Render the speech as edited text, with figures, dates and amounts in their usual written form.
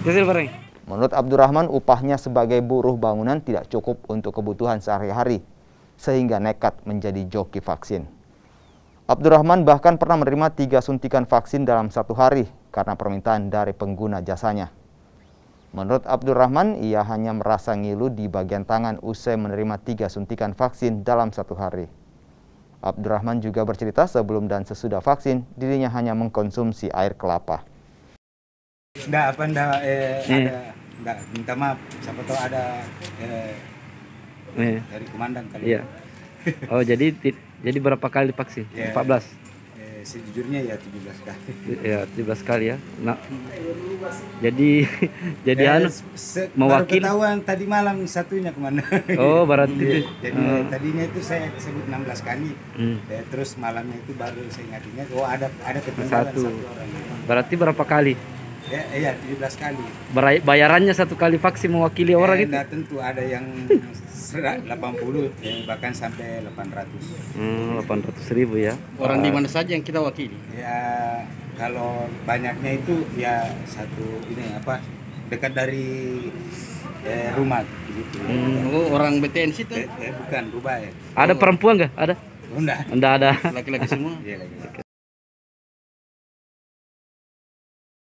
Kecil bareng. Menurut Abdurrahman, upahnya sebagai buruh bangunan tidak cukup untuk kebutuhan sehari-hari, sehingga nekat menjadi joki vaksin. Abdurrahman bahkan pernah menerima 3 suntikan vaksin dalam 1 hari karena permintaan dari pengguna jasanya. Menurut Abdurrahman, ia hanya merasa ngilu di bagian tangan usai menerima 3 suntikan vaksin dalam 1 hari. Abdurrahman juga bercerita sebelum dan sesudah vaksin, dirinya hanya mengkonsumsi air kelapa. Enggak, minta maaf, siapa tahu ada dari komandan kali. Iya. Oh, jadi berapa kali vaksin? Ya, 14. Sejujurnya ya 17 kali. Ya, 17 kali ya. Nah, jadi mewakili. Baru ketahuan tadi malam satunya komandan. Oh, berarti. Jadi tadinya itu saya sebut 16 kali. Terus malamnya itu baru saya ingat ada ketinggalan satu orang. Berarti berapa kali? Iya, 17 kali. Bayarannya 1 kali vaksin mewakili orang itu? Nah, tentu ada yang 80, bahkan sampai 800. 800.000 ya. Orang di mana saja yang kita wakili? Ya, kalau banyaknya itu ya dekat dari rumah gitu. Oh, orang BTN situ? Bukan, Rubah ya. Ada perempuan nggak? Ada? Enggak. Enggak ada. Laki-laki semua? Iya, laki-laki.